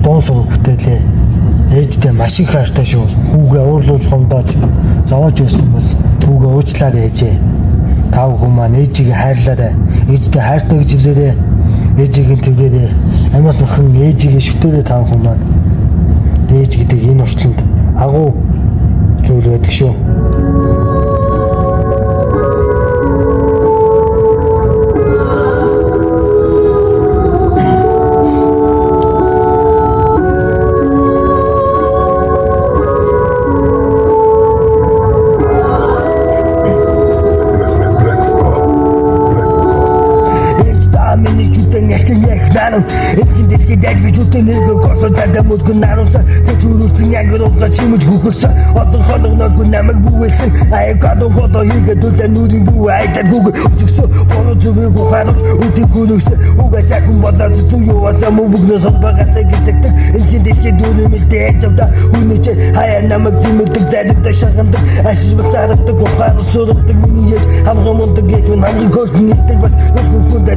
дуун сурах бүтээлээ. Ээжтэй маш их хайртай шүү. Хүүгээ уурлуулж гомдоож зовоож байсан бол хүүгээ уучлаарай ээжээ. Тав хүн маань ээжийг хайрлаарай. Ээжтэй хайртай гэж хэлээрэй. Ээжийг нь тэгээрэй. Амьд бахан ээжийг шүтээрэй тав хүн маань. Ээж гэдэг энэ орчинд агуу зүйл байдаг шүү. Мөдгөн наруулсан тэжүүрүүлсэн ягрууга чимж гүгэрсэн олон хоногног намайг бүвэлсэн аяг гадуу холоо хийгээд үлээ нүрийн бүв айдад гүг өчгсө бороо зүгийг ухаарч үдийг гүнэсэн угаасаа хүн болоод зүг юусаа мөвгнөөс багасаа гизэгдэг инхин дэхий дүүнэмэлтэй ээжвда хүнэж хаяа намайг зэмэдэг заримтай шагандаг ашиж басардаг ухаарч сурдаг миний ээж хамган мундаг гэгэн хамгийн хөртөн нэгдэг бас нүгэн хүндэ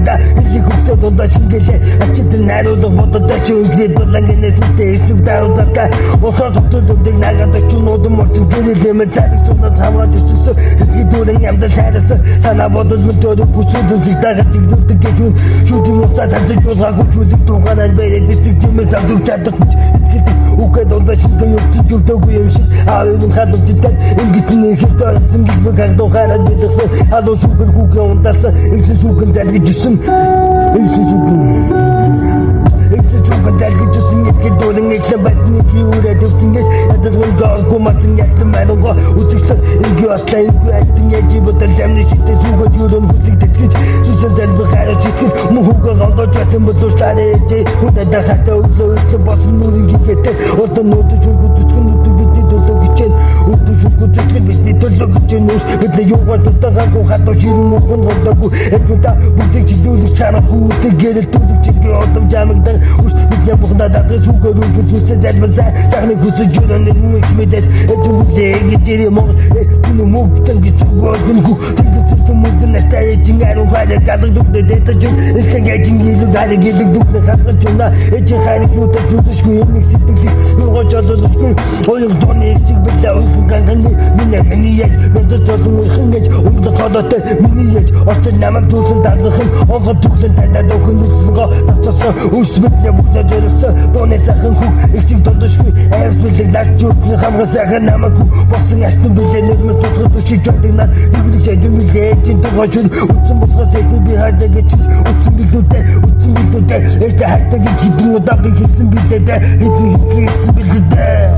их хөсөө дундаа шингэлээ ачид найруулга бодод дач үнзэд болангэнээс Эсвэ даавзака охоттой нагадаг чунууд мөртөн гэрэлэмэл цадаг чунаас хамгаалж өссөн хэдий дүүрэн ямдал тайрсан санаа бодол мөтөд бүчүүд зэгдагч игддэг гэхүн шүдийн уцаа цанцж болгаагүй чүлэг дунгаараа бэрээд зэгжмээс авдаг чаддаг гэдэг үгээд ондоо шингээ явуулж өгдөггүй юм шиг аавын хадвч тань ингэж нэг хэвтэрсэн гэж бүгд хараад бидсэн алуу сүгэн хүүгээ унтасан эмсэн сүгэн залгиж исэн эмсэн сүгэн Dalgıcısın yetki doğrun ekle basın iki uğradırsın geç Yadırın gağkumasın yaktın merunga Uçuştun ilgi atla ilgi ettin Yeci bıtır demli şitte suga yürüm Hüslik tetkit Süsün zelbi kare çitkit Muhuga kalda çasın bu tuşları ece Hüne de sakta uçla üstle basın nurun gigette Orta notu şurgu tutkun utu bitti durduk için Utu şurgu tutkun bitti durduk için Uş bitti yoga tuttakan ku hatta şirin okun kondaku Ekmita bulduk çiğdüldük çara Huğutu geri durduk çünkü ortam camıktan Uş bitti buğda da suga rugu süsün zelbasa Sahne kusu cürünün mükmedet Etümükte geçeri mor Bunu muktan gitsin gördün ku Tıngı sırtın muktan estaya çingarın Hadi kaldık dukta detacın İşte geçin gelip hadi geldik dukta kalkın çunda Eçin hayrik yuta çutuş ku Yemlik siktik Yolga çatıdış ku Oyuk donu eksik bitti uykun kankanlı Mine beni yek Ben de çatım uykun geç Uyukta kadatı mini yek Atın namak tulsun tardıkın Oğul tuktun tenda dokun yuksun ka Tahtası uç bitti bukta cırısı Donu sakın ku Eksik tutuş ku Eğer bildik lak çutsu Hamga sakın namak ku Basın açtın bilenirimiz tutkut uşu gördüğünden Yürüdük edin bilge için tıkaşın Uçsun mutlu seydi bir halde geçin Uçsun bir döde İşte hatta geçidin o da bir gitsin bir dede Hedi hitsin bir dede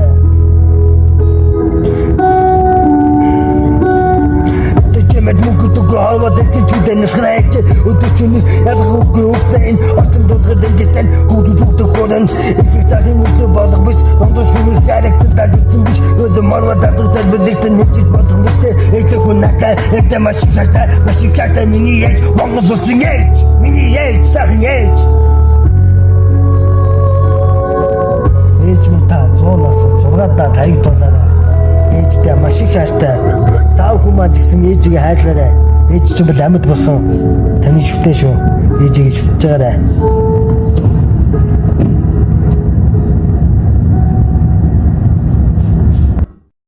Teçemet mukutuku havadaki çüden ısrayetçe Uçuşunu yazgı uktayın Altın dolgıdan geçen hududukta koran İki sahim mutlu balık biz Onda şunu gerektir da gitsin biz Özüm arvadadık zelbirlikten hepsiz balık bizde İşte kunakta İşte maşıklarda mini yeç Bangız olsun geç Mini yeç sakın geç Ээжмэн та зуунаас 6 даа таяг дуулаарай. Ээжтэй маш их хайртай. Тав хүмүүс гэсэн ээжигээ хайрлаарай. Ээж чинь бол амьд болсон. Таны шүтээ шүү. Ээжигээ шүтж байгаарай.